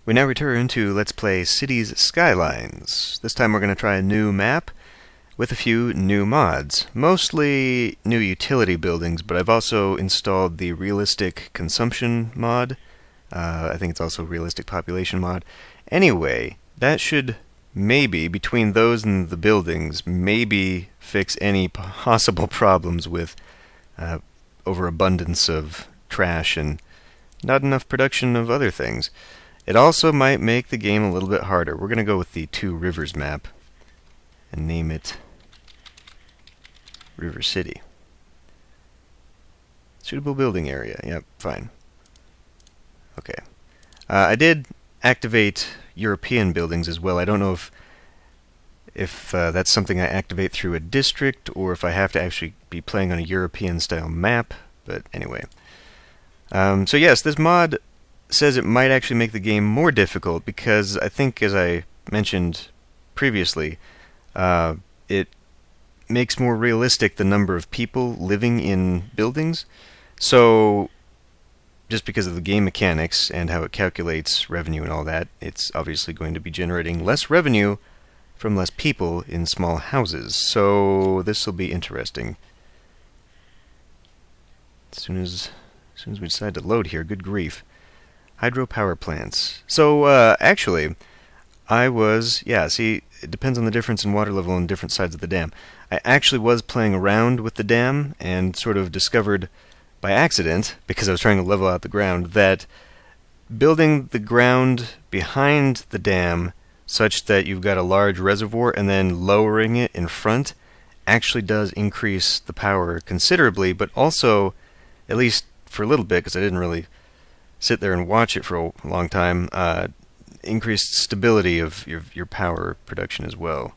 We now return to Let's Play Cities Skylines. This time we're going to try a new map with a few new mods. Mostly new utility buildings, but I've also installed the Realistic Consumption mod. I think it's also Realistic Population mod. Anyway, that should maybe, between those and the buildings, maybe fix any possible problems with overabundance of trash and not enough production of other things. It also might make the game a little bit harder. We're going to go with the Two Rivers map and name it River City. Suitable building area. Yep, fine. Okay. I did activate European buildings as well. I don't know if that's something I activate through a district or if I have to actually be playing on a European-style map. But anyway. So yes, this mod says it might actually make the game more difficult because I think, as I mentioned previously, it makes more realistic the number of people living in buildings. So, just because of the game mechanics and how it calculates revenue and all that, it's obviously going to be generating less revenue from less people in small houses. So, this will be interesting. As soon as we decide to load here, good grief. Hydropower plants. So, actually, see, it depends on the difference in water level on different sides of the dam. I actually was playing around with the dam and sort of discovered by accident, because I was trying to level out the ground, that building the ground behind the dam such that you've got a large reservoir and then lowering it in front actually does increase the power considerably, but also, at least for a little bit, because I didn't really sit there and watch it for a long time, increased stability of your power production as well.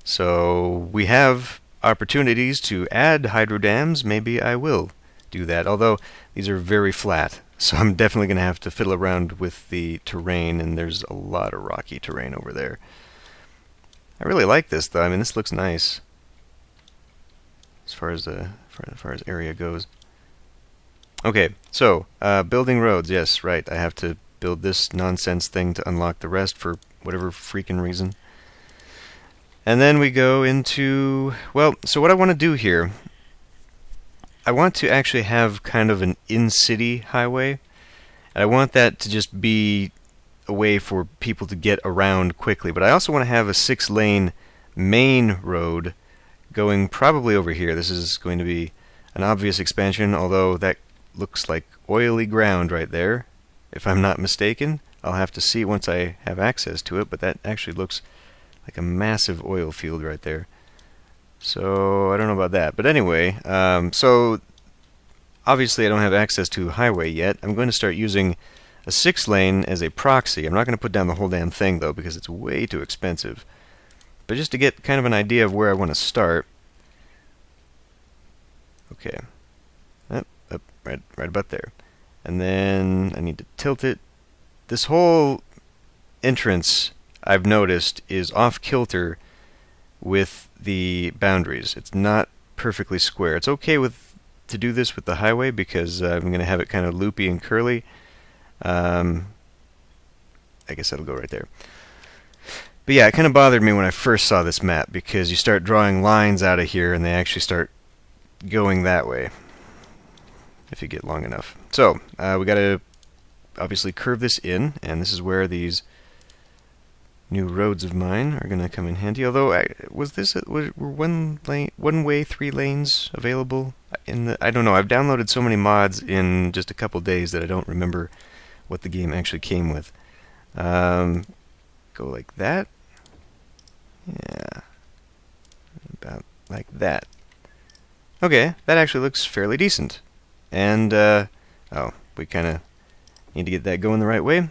So we have opportunities to add hydro dams. Maybe I will do that, although these are very flat, so I'm definitely going to have to fiddle around with the terrain, and there's a lot of rocky terrain over there. I really like this, though. I mean, this looks nice as far as area goes. Okay, so, building roads, yes, right, I have to build this nonsense thing to unlock the rest for whatever freaking reason. And then we go into, well, so what I want to do here, I want to actually have kind of an in-city highway, and I want that to just be a way for people to get around quickly, but I also want to have a 6-lane main road going probably over here. This is going to be an obvious expansion, although that looks like oily ground right there, if I'm not mistaken. I'll have to see once I have access to it, but that actually looks like a massive oil field right there. So I don't know about that. But anyway, so obviously I don't have access to a highway yet. I'm going to start using a 6-lane as a proxy. I'm not going to put down the whole damn thing, though, because it's way too expensive. But just to get kind of an idea of where I want to start. Okay. Up, right about there. And then I need to tilt it. This whole entrance, I've noticed, is off-kilter with the boundaries. It's not perfectly square. It's okay to do this with the highway because I'm going to have it kind of loopy and curly. I guess that'll go right there. But yeah, it kind of bothered me when I first saw this map because you start drawing lines out of here and they actually start going that way if you get long enough. So, we got to obviously curve this in, and this is where these new roads of mine are going to come in handy. Although, were one way 3 lanes available in the? I don't know. I've downloaded so many mods in just a couple days that I don't remember what the game actually came with. Go like that. Yeah, about like that. Okay, that actually looks fairly decent. And we kind of need to get that going the right way.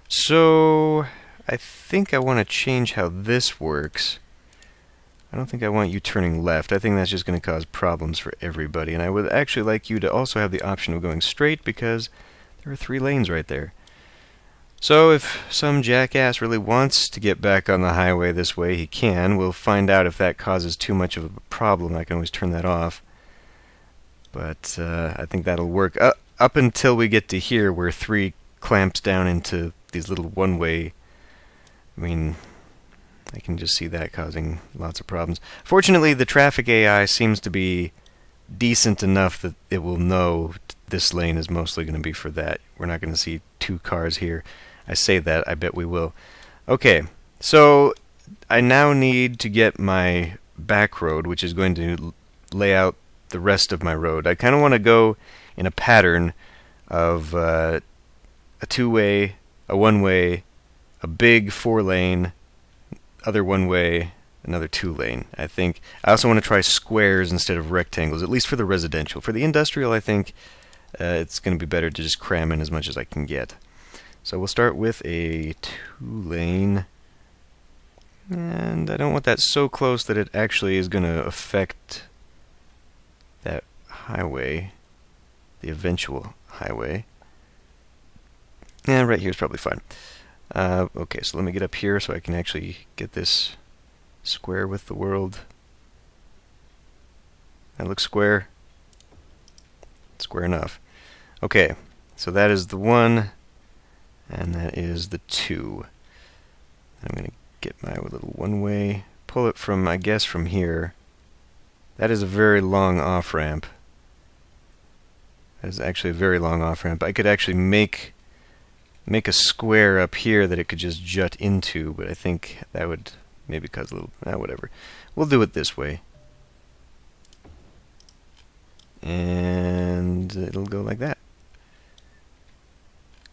So I think I want to change how this works. I don't think I want you turning left. I think that's just going to cause problems for everybody. And I would actually like you to also have the option of going straight because there are 3 lanes right there. So if some jackass really wants to get back on the highway this way, he can. We'll find out if that causes too much of a problem. I can always turn that off. But I think that'll work up until we get to here where 3 clamps down into these little one-way. I mean, I can just see that causing lots of problems. Fortunately, the traffic AI seems to be decent enough that it will know this lane is mostly going to be for that. We're not going to see two cars here. I say that, I bet we will. Okay, so I now need to get my back road, which is going to lay out the rest of my road. I kind of want to go in a pattern of a two-way, a one-way, a big four-lane, other one-way, another two-lane. I think I also want to try squares instead of rectangles, at least for the residential. For the industrial, I think it's going to be better to just cram in as much as I can get. So we'll start with a two-lane, and I don't want that so close that it actually is going to affect that highway, the eventual highway. Yeah, right here is probably fine. Okay, so let me get up here so I can actually get this square with the world. That looks square. Square enough. Okay, so that is the 1, and that is the 2. I'm going to get my little one-way, pull it from, I guess, from here. That is a very long off-ramp. That is actually a very long off-ramp. I could actually make a square up here that it could just jut into, but I think that would maybe cause a little, whatever. We'll do it this way. And it'll go like that.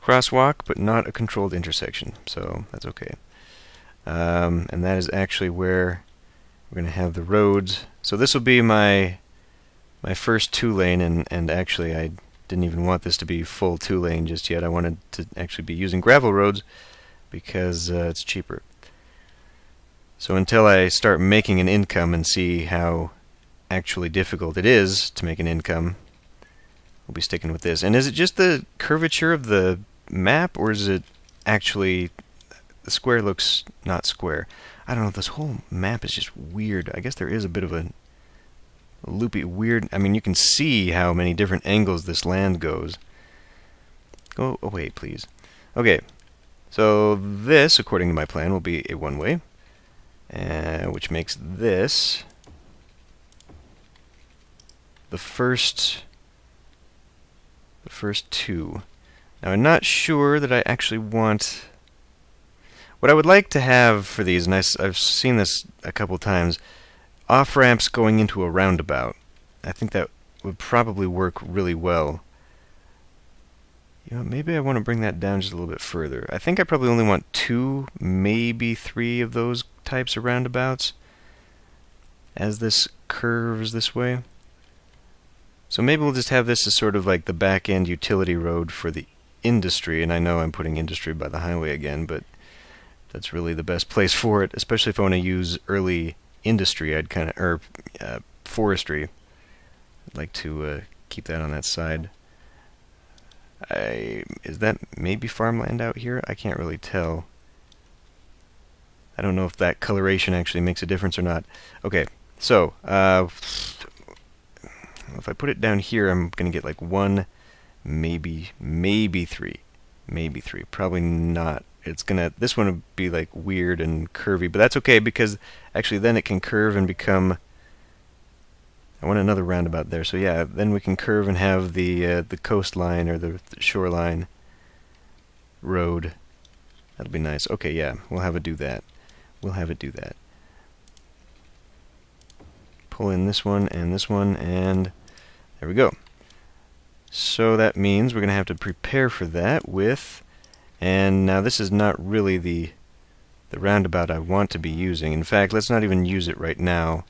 Crosswalk, but not a controlled intersection, so that's okay. And that is actually where we're going to have the roads. So this will be my first two-lane, and actually I didn't even want this to be full two-lane just yet. I wanted to actually be using gravel roads because it's cheaper. So until I start making an income and see how actually difficult it is to make an income, we'll be sticking with this. And is it just the curvature of the map, or is it actually the square looks not square? I don't know, this whole map is just weird. I guess there is a bit of a loopy, weird. I mean, you can see how many different angles this land goes. Go away, please. Okay, so this, according to my plan, will be a one-way, which makes this the first two. Now, I'm not sure that I actually want. What I would like to have for these, and I've seen this a couple times, off-ramps going into a roundabout. I think that would probably work really well. You know, maybe I want to bring that down just a little bit further. I think I probably only want 2, maybe 3 of those types of roundabouts as this curves this way. So maybe we'll just have this as sort of like the back-end utility road for the industry, and I know I'm putting industry by the highway again, but that's really the best place for it, especially if I want to use early industry. I'd kind of, or forestry. I'd like to keep that on that side. Is that maybe farmland out here? I can't really tell. I don't know if that coloration actually makes a difference or not. Okay, so if I put it down here, I'm going to get like 1, maybe 3. Maybe 3. Probably not. It's gonna. This one would be like weird and curvy, but that's okay because actually then it can curve and become. I want another roundabout there, so yeah, then we can curve and have the coastline or the shoreline road. That'll be nice. Okay, yeah, we'll have it do that. We'll have it do that. Pull in this one, and there we go. So that means we're gonna have to prepare for that with. And now this is not really the roundabout I want to be using. In fact, let's not even use it right now.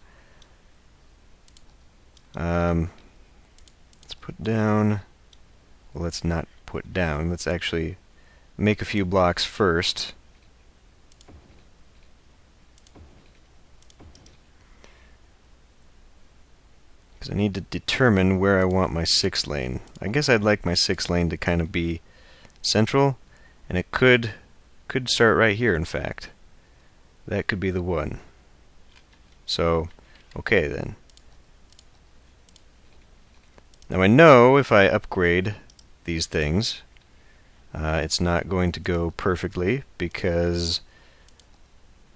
Let's put down. Well, let's not put down. Let's actually make a few blocks first. Because I need to determine where I want my 6 lane. I guess I'd like my 6 lane to kind of be central. And it could start right here, in fact. That could be the one. So, okay then. Now I know if I upgrade these things, It's not going to go perfectly because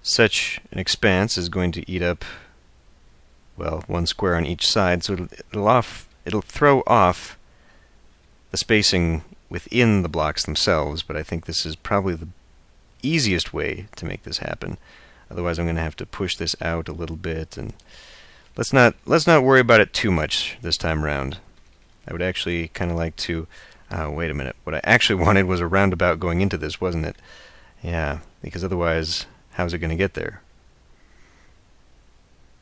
such an expanse is going to eat up, well, one square on each side, so it'll throw off the spacing within the blocks themselves, but I think this is probably the easiest way to make this happen. Otherwise I'm going to have to push this out a little bit, and let's not worry about it too much this time around. I would actually kind of like to wait a minute. What I actually wanted was a roundabout going into this, wasn't it? Yeah, because otherwise, how's it going to get there?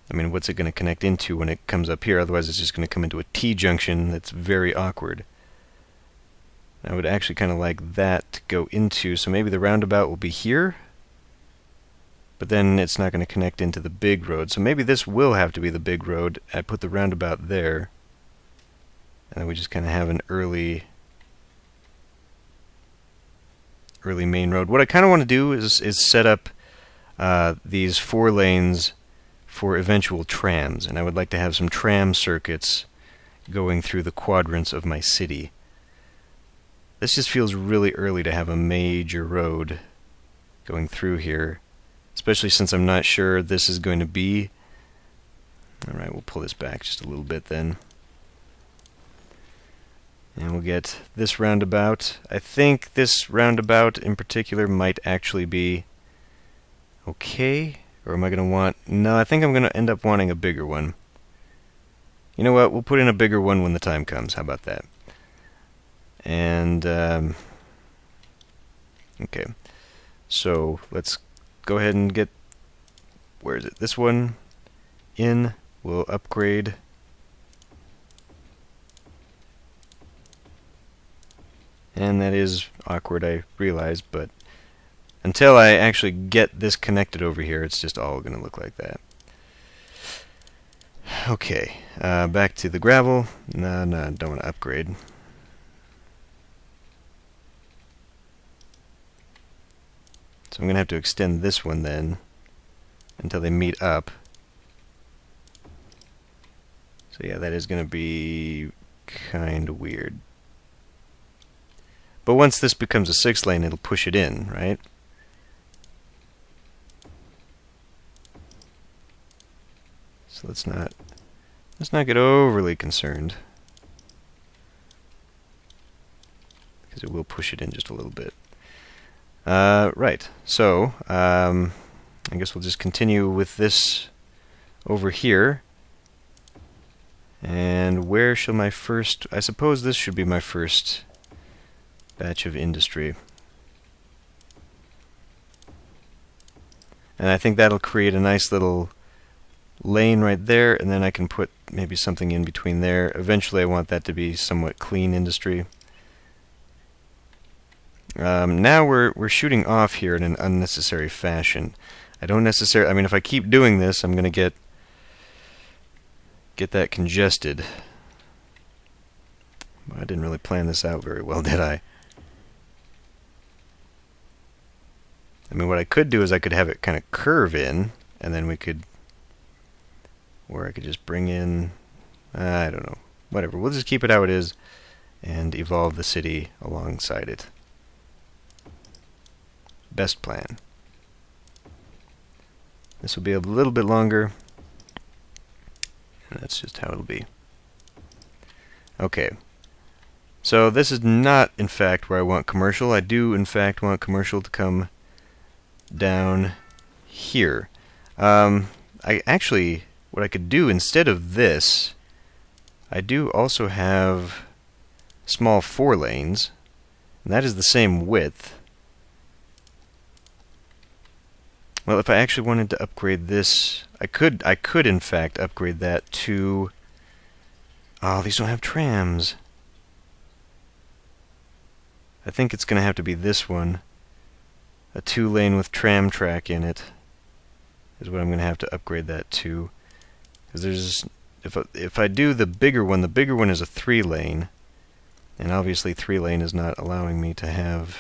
I mean, what's it going to connect into when it comes up here? Otherwise, it's just going to come into a T-junction that's very awkward. I would actually kind of like that to go into, so maybe the roundabout will be here, but then it's not going to connect into the big road. So maybe this will have to be the big road. I put the roundabout there, and then we just kind of have an early main road. What I kind of want to do is set up these 4 lanes for eventual trams, and I would like to have some tram circuits going through the quadrants of my city. This just feels really early to have a major road going through here, especially since I'm not sure this is going to be. Alright, we'll pull this back just a little bit then. And we'll get this roundabout. I think this roundabout in particular might actually be okay. Or am I going to want... No, I think I'm going to end up wanting a bigger one. You know what? We'll put in a bigger one when the time comes. How about that? And, okay. So, let's go ahead and get... Where is it? This one in. We'll upgrade... And that is awkward, I realize, but until I actually get this connected over here, it's just all going to look like that. Okay, back to the gravel. No, don't want to upgrade. So I'm going to have to extend this one then until they meet up. So yeah, that is going to be kind of weird. But once this becomes a 6 lane, it'll push it in, right? So let's not get overly concerned, because it will push it in just a little bit. Right. So I guess we'll just continue with this over here. And where shall my first... I suppose this should be my first batch of industry. And I think that'll create a nice little lane right there, and then I can put maybe something in between there. Eventually I want that to be somewhat clean industry. Now we're shooting off here in an unnecessary fashion. I don't necessarily... I mean, if I keep doing this, I'm going to get that congested. Well, I didn't really plan this out very well, did I? I mean, what I could do is I could have it kind of curve in, and then we could... Or I could just bring in... I don't know. Whatever. We'll just keep it how it is and evolve the city alongside it. Best plan. This will be a little bit longer, and that's just how it'll be. Okay. So this is not, in fact, where I want commercial. I do, in fact, want commercial to come down here. I actually, what I could do instead of this, I do also have small 4 lanes, and that is the same width. Well, if I actually wanted to upgrade this, I could in fact upgrade that to... Oh, these don't have trams. I think it's going to have to be this one. A 2 lane with tram track in it is what I'm going to have to upgrade that to. Because there's... If I do the bigger one is a 3 lane. And obviously 3 lane is not allowing me to have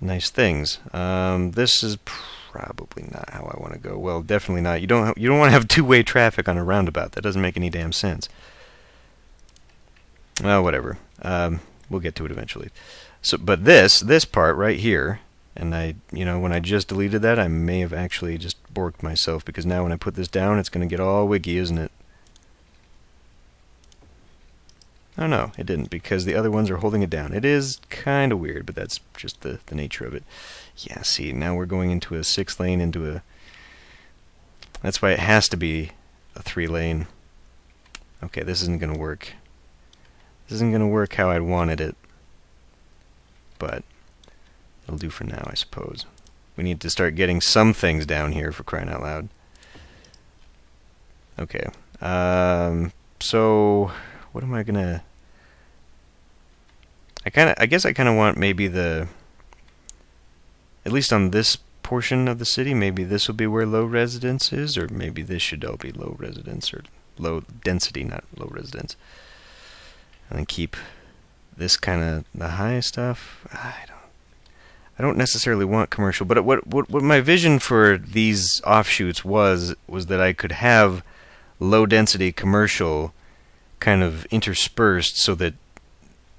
nice things. This is probably not how I want to go. Well, definitely not. You don't want to have 2-way traffic on a roundabout. That doesn't make any damn sense. Well, whatever. We'll get to it eventually. So, but this part right here, and when I just deleted that, I may have actually just borked myself, because now when I put this down, it's going to get all wiggy, isn't it? Oh no, it didn't, because the other ones are holding it down. It is kind of weird, but that's just the nature of it. Yeah, see, now we're going into a 6-lane, into a... That's why it has to be a 3-lane. Okay, this isn't going to work. This isn't going to work how I wanted it. But it'll do for now, I suppose. We need to start getting some things down here, for crying out loud. Okay. So what am I gonna... I guess I kind of want maybe at least on this portion of the city, maybe this will be where low residence is, or maybe this should all be low residence, or low density, not low residence. And then keep this kind of the high stuff. I don't necessarily want commercial, but what my vision for these offshoots was that I could have low density commercial kind of interspersed, so that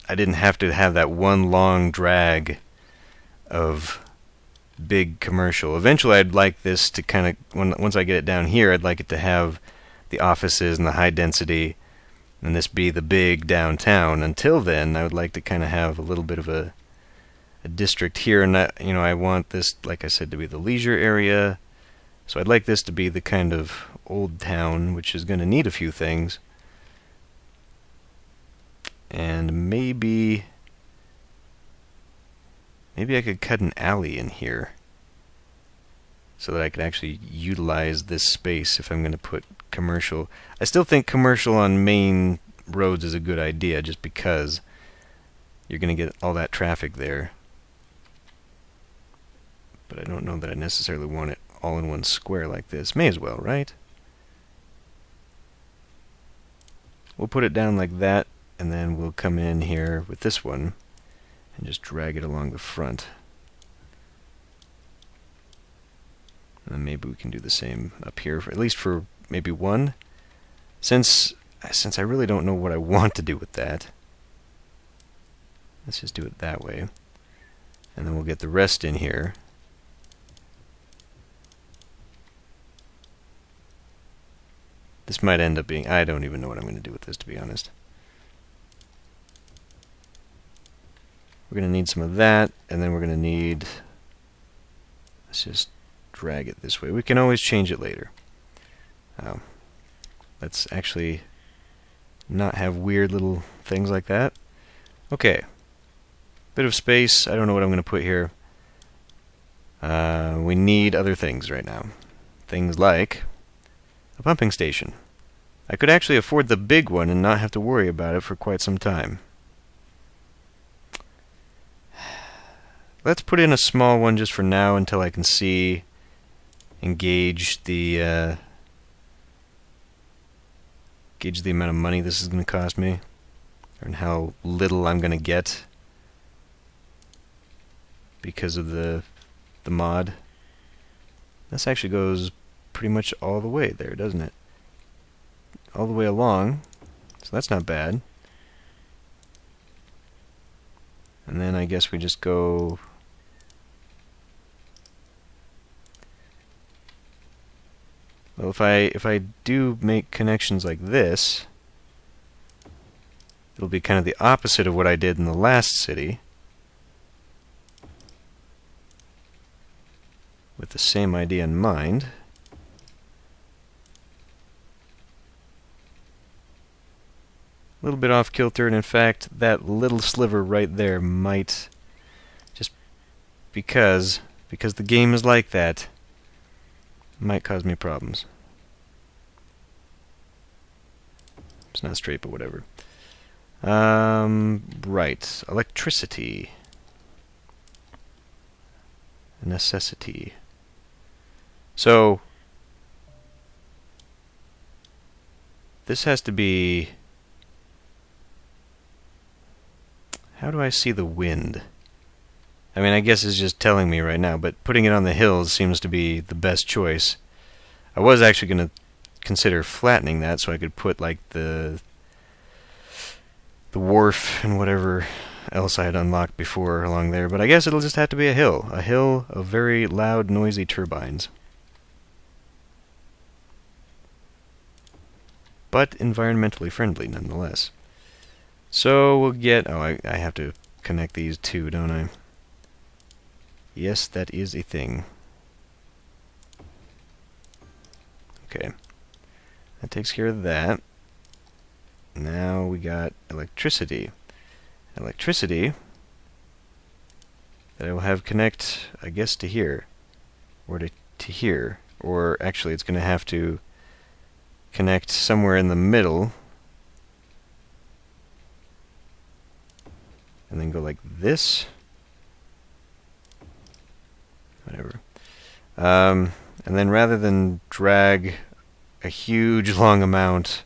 I didn't have to have that one long drag of big commercial. Eventually I'd like this to kind of, once I get it down here, I'd like it to have the offices and the high density, and this be the big downtown. Until then, I would like to kind of have a little bit of a district here, and I want this, like I said, to be the leisure area. So I'd like this to be the kind of old town, which is going to need a few things. And maybe I could cut an alley in here, so that I could actually utilize this space if I'm going to put commercial. I still think commercial on main roads is a good idea, just because you're going to get all that traffic there. But I don't know that I necessarily want it all in one square like this. May as well, right? We'll put it down like that, and then we'll come in here with this one and just drag it along the front. And then maybe we can do the same up here, at least for maybe one. Since I really don't know what I want to do with that, let's just do it that way. And then we'll get the rest in here. This might end up being... I don't even know what I'm going to do with this, to be honest. We're going to need some of that, and then we're going to need... Let's just drag it this way. We can always change it later. Let's actually not have weird little things like that. Okay. Bit of space. I don't know what I'm going to put here. We need other things right now. Things like a pumping station. I could actually afford the big one and not have to worry about it for quite some time. Let's put in a small one just for now, until I can see and gauge the amount of money this is going to cost me, and how little I'm going to get because of the mod. This actually goes pretty much all the way there, doesn't it? All the way along, so that's not bad. And then I guess we just go... Well, if I do make connections like this, it'll be kind of the opposite of what I did in the last city, with the same idea in mind. A little bit off kilter, and in fact, that little sliver right there might, just because the game is like that, might cause me problems. It's not straight, but whatever. Right. Electricity. A necessity. So, this has to be... How do I see the wind? I mean, I guess it's just telling me right now, but putting it on the hills seems to be the best choice. I was actually going to consider flattening that, so I could put like the wharf and whatever else I had unlocked before along there, but I guess it'll just have to be a hill of very loud, noisy turbines. But environmentally friendly nonetheless. So we'll get... Oh, I have to connect these two, don't I? Yes, that is a thing. Okay. That takes care of that. Now we got electricity. Electricity that I will have connect, I guess, to here. Or to here. Or actually it's going to have to connect somewhere in the middle. And then go like this. Whatever. And then rather than drag a huge long amount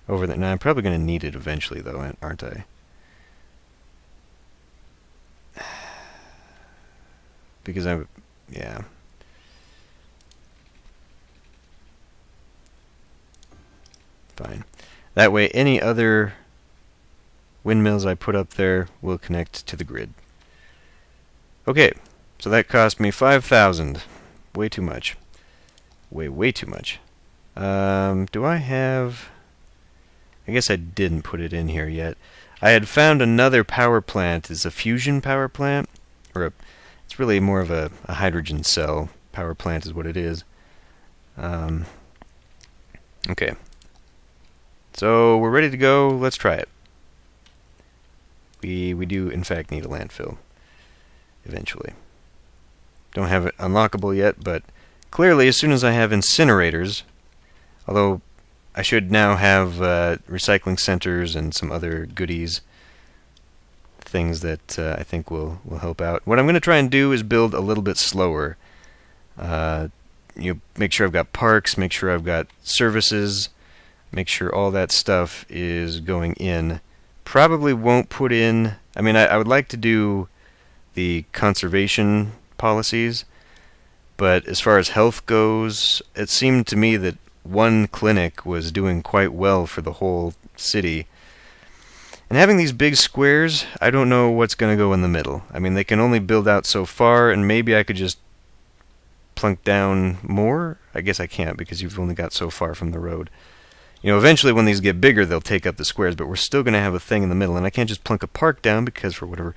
over there... Now I'm probably going to need it eventually though, aren't I? Because I'm... yeah. Fine. That way any other windmills I put up there will connect to the grid. Okay, so that cost me 5,000. Way too much. Way too much. Do I have... I guess I didn't put it in here yet. I had found another power plant. It's a fusion power plant. Or it's really more of a hydrogen cell power plant is what it is. Okay. So we're ready to go. Let's try it. We do, in fact, need a landfill. Eventually. Don't have it unlockable yet, but clearly as soon as I have incinerators, although I should now have recycling centers and some other goodies, things that I think will help out. What I'm going to try and do is build a little bit slower. Make sure I've got parks, make sure I've got services, make sure all that stuff is going in. Probably won't put in... I mean, I would like to do the conservation policies, but as far as health goes, it seemed to me that one clinic was doing quite well for the whole city. And having these big squares, I don't know what's going to go in the middle. I mean, they can only build out so far, and maybe I could just plunk down more? I guess I can't, because you've only got so far from the road. You know, eventually when these get bigger, they'll take up the squares, but we're still going to have a thing in the middle, and I can't just plunk a park down because for whatever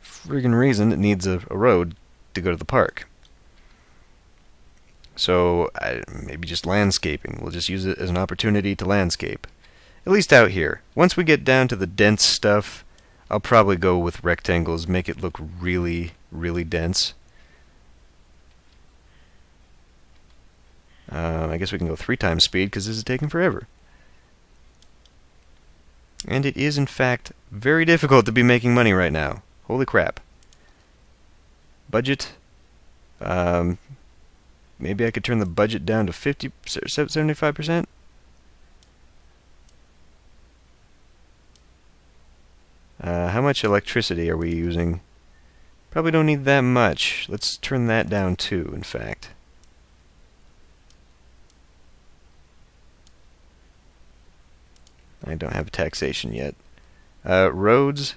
friggin' reason it needs a road to go to the park. So maybe just landscaping. We'll just use it as an opportunity to landscape. At least out here. Once we get down to the dense stuff, I'll probably go with rectangles, make it look really, really dense. I guess we can go 3 times speed because this is taking forever. And it is, in fact, very difficult to be making money right now. Holy crap. Budget. Maybe I could turn the budget down to 75%? How much electricity are we using? Probably don't need that much. Let's turn that down too, in fact. I don't have taxation yet. Roads.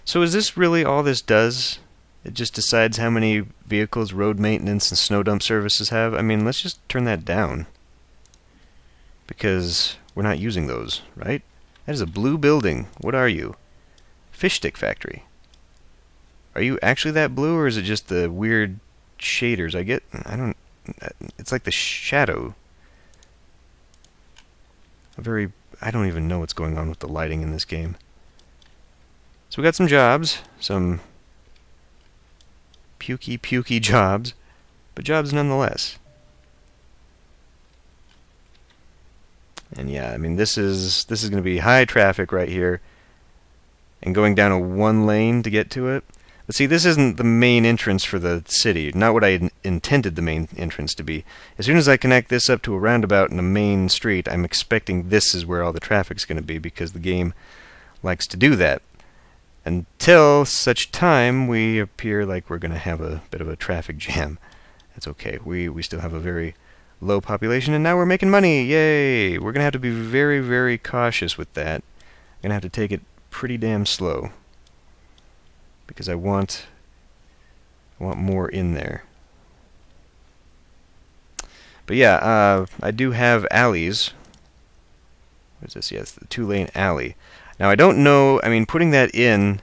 So is this really all this does? It just decides how many vehicles road maintenance and snow dump services have? I mean, let's just turn that down. Because we're not using those, right? That is a blue building. What are you? Fish stick factory. Are you actually that blue, or is it just the weird shaders? It's like the shadow. I don't even know what's going on with the lighting in this game. So we got some jobs, some pukey jobs, but jobs nonetheless. And yeah, I mean this is going to be high traffic right here, and going down a 1 lane to get to it. But see, this isn't the main entrance for the city, not what I intended the main entrance to be. As soon as I connect this up to a roundabout in a main street, I'm expecting this is where all the traffic's going to be, because the game likes to do that. Until such time we appear like we're going to have a bit of a traffic jam. That's okay. We still have a very low population, and now we're making money. Yay! We're gonna have to be very, very cautious with that. I'm gonna have to take it pretty damn slow because I want more in there. But yeah, I do have alleys. What is this? Yes, the 2-lane alley. Now I don't know. I mean, putting that in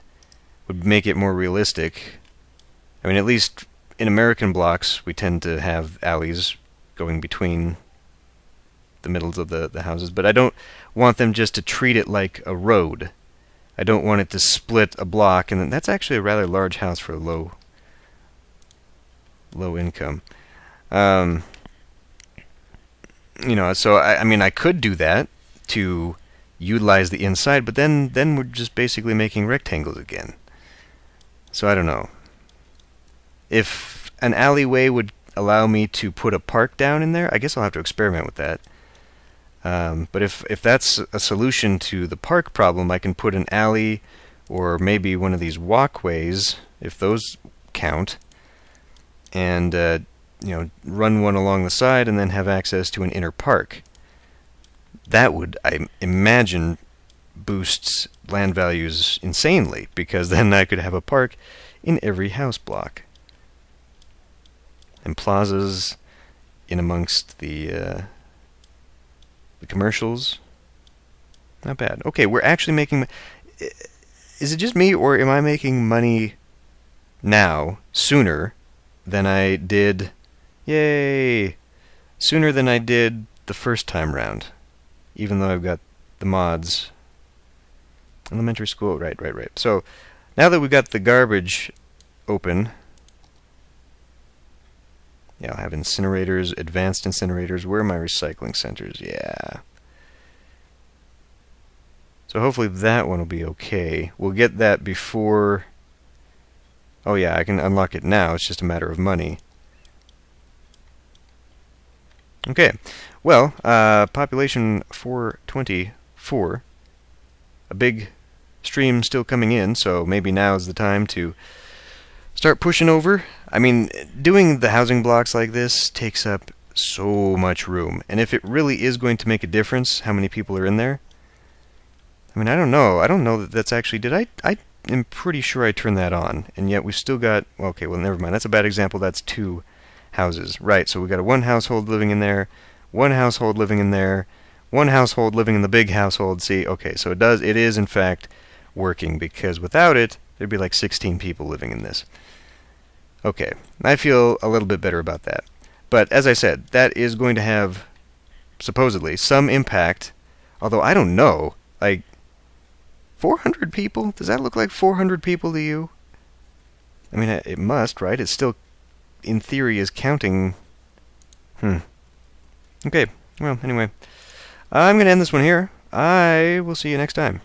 would make it more realistic. I mean, at least in American blocks, we tend to have alleys going between the middles of the houses, but I don't want them just to treat it like a road. I don't want it to split a block, and then that's actually a rather large house for a low income. You know, so I mean, I could do that to utilize the inside, but then we're just basically making rectangles again. So I don't know. If an alleyway would allow me to put a park down in there, I guess I'll have to experiment with that. But if that's a solution to the park problem, I can put an alley or maybe one of these walkways, if those count, and you know, run one along the side and then have access to an inner park. That would, I imagine, boosts land values insanely, because then I could have a park in every house block. And plazas in amongst the commercials. Not bad. Okay, we're actually making... Is it just me, or am I making money now sooner than I did... Yay! Sooner than I did the first time round. Even though I've got the mods. Elementary school, right. So, now that we've got the garbage open... Yeah, I'll have incinerators, advanced incinerators. Where are my recycling centers? Yeah. So hopefully that one will be okay. We'll get that before... Oh yeah, I can unlock it now. It's just a matter of money. Okay. Well, population 424. A big stream still coming in, so maybe now is the time to start pushing over. I mean, doing the housing blocks like this takes up so much room. And if it really is going to make a difference how many people are in there, I mean, I don't know. I don't know that that's actually... Did I am pretty sure I turned that on. And yet we've still got... Okay, well, never mind. That's a bad example. That's 2 houses. Right, so we've got a 1 household living in there, 1 household living in there, 1 household living in the big household. See, okay, so it is in fact working, because without it, there'd be like 16 people living in this. Okay, I feel a little bit better about that. But as I said, that is going to have, supposedly, some impact, although I don't know. Like, 400 people? Does that look like 400 people to you? I mean, it must, right? It still, in theory, is counting. Okay, well, anyway. I'm going to end this one here. I will see you next time.